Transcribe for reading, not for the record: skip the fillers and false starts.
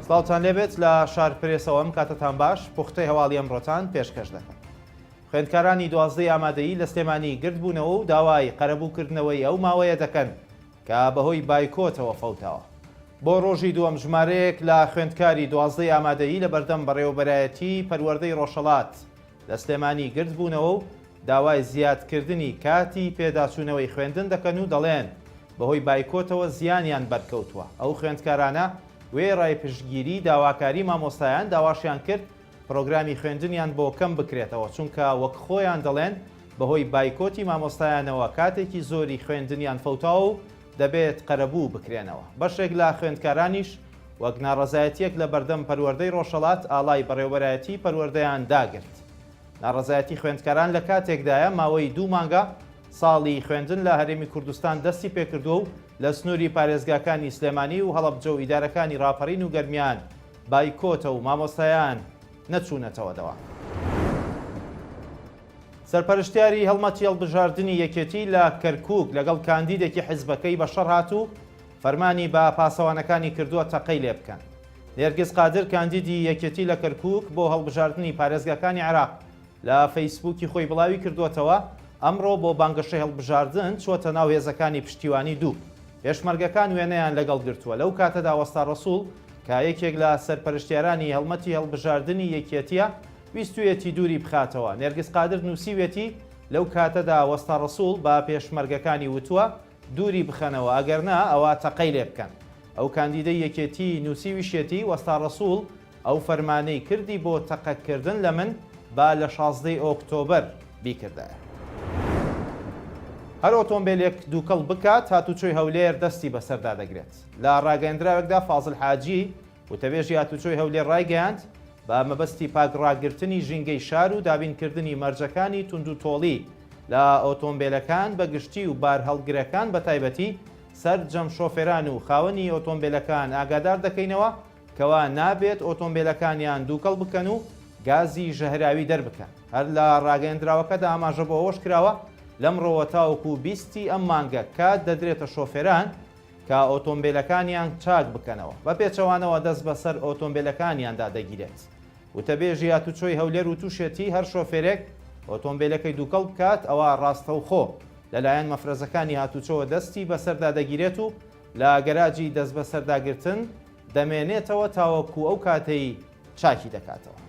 سڵاوتان لێبێت لە شارپرێسەوەم کاتتان باش پوختەی هەواڵی ئەمڕۆتان پێشکەش دەکەم. خوێندکارانی 12 ئامادەیی لە سلێمانی گردبوونەوە و داوای قەرەبووکردنەوەی ئەو ماوەیە دەکەن کە بەهۆی بایکۆتەوە فەوتاوە. بۆ ڕۆژی دووەم ژمارەیەک لە خوێندکاری 12 ئامادەیی لە بەردەم بەڕێوەبەرایەتی پەروەردەی ڕۆژهەڵات لە سلێمانی گردبوونەوە و داوای زیادکردنی کاتی پێداچوونەوەی خوێندن دەکەن و دەڵێن بەهۆی بایکۆتەوە زیانیان بەرکەوتووە. ئەو خوێندکارانە وێڕای پشتگیری داواکاری مامۆستایان داواشیان کرد پرۆگرامی خوێندنیان بۆ کەم بکرێتەوە، چونکە وەک خۆیان دەڵێن بەهۆی بایکۆتی مامۆستایانەوە کاتێکی زۆری خوێندنیان فەوتاوە و دەبێت قەرەبوو بکرێنەوە. بەشێک لە خوێندکارانیش وەک ناڕەزایەتیەک لە بەردەم پەروەردەی ڕۆژهەڵات ئاڵای بەڕێوەبەرایەتی پەروەردەیان داگرت. ناڕەزایەتی خوێندکاران لە کاتێکدایە ماوەی 2 مانگە ساڵی خوێندن لە هەرێمی کوردستان دەستی پێکردووە و لە سنووری پارێزگاکانی سلێمانی و هەڵەبجە و ئیدارەکانی ڕاپەڕین و گەرمیان بایکۆتە و مامۆستایان نەچوونەتەوە دەوام. سەرپەرشتیاری هەڵمەتی هەڵبژاردننی یەکێتی لە کەرکووک لەگەڵ کاندیدێکی حیزبەکەی بە شەڕ هاتوو فەرمانی بە پاسەوانەکانی کردووە تەقەی لێ بکەن. نێرگز قادر کاندیدی یەکێتی لە کەرکووک بۆ هەڵبژاردننی پارێزگاکانی عێراق لە فەیسبووکی خۆی بڵاوی کردووەتەوە ئەمڕۆ بۆ بانگەشەی هەڵبژاردن چوەتە ناو هێزەکانی پشتیوانی دوو. پێشمەرگەکان وێنەیان لەگەڵ گرتووە. لەو کاتەدا وەستا ڕەسوول کە یەکێک لە سەرپەرشتیارانی هەڵمەتی هەڵبژاردننی یەکێتیە ویستویەتی دووری بخاتەوە. نێرگز قادر نووسیوێتی لەو کاتەدا وەستا ڕەسوول بە پێشمەرگەکانی وتووە دووری بخەنەوە ئەگەرنا ئەوە تەقەی لێ بکەن. ئەو کاندیدەی یەکێتی نووسیویشێتی وەستا ڕەسوول ئەو فەرمانەی کردی بۆ تەقەکردن لە من با لە 16 ئۆکتۆبەر بیکردایە. هەر ئۆتۆمبیلێک دووکەڵ بکات هاتوچۆی هەولێر دەستی بەسەردا دەگرێت. لە ڕاگەیەندراوێکدا فازڵ حاجی وتەبێژی هاتوچۆی هەولێر ڕایگەیاند بە مەبەستی پاکڕاگرتنی ژینگەی شار و دابینکردنی مەرجەکانی تونند و تۆڵی لە ئۆتۆمبیلەکان بەگشتی و بار هەڵگرەکان بە تایبەتی سەرجەم شۆفێران و خاوەنی ئۆتۆمبیلەکان ئاگادار دەکەینەوە کەوا نابێت ئۆتۆمبیلەکانیان دووکەڵ بکەن و گازی ژەهراوی دەربکەن. هەر لە ڕاگەیەندراوەکەدا ئاماژە بۆ ئەوەش کراوە لەمڕۆوە تاوەکو 20 ئەم مانگە کات دەدرێتە شۆفێران کە ئۆتۆمبیلەکانیان چاک بکەنەوە بە پێچەوانەوە دەست بەسەر ئۆتۆمبیلەکانیاندا دەگیرێت. وتەبێژی هاتوچۆی هەولێر و تووشێتی هەر شۆفێرێک ئۆتۆمبیلەکەی دووکەڵ بکات ئەوە ڕاستەوخۆ لەلایەن مەفرەزەکانی هاتوچۆوە دەستی بەسەردا دەگیرێت و لە گەراجی دەست بەسەرداگرتن دەمێنێتەوە تاوەکو ئەو کاتەی چاکی دەکاتەوە.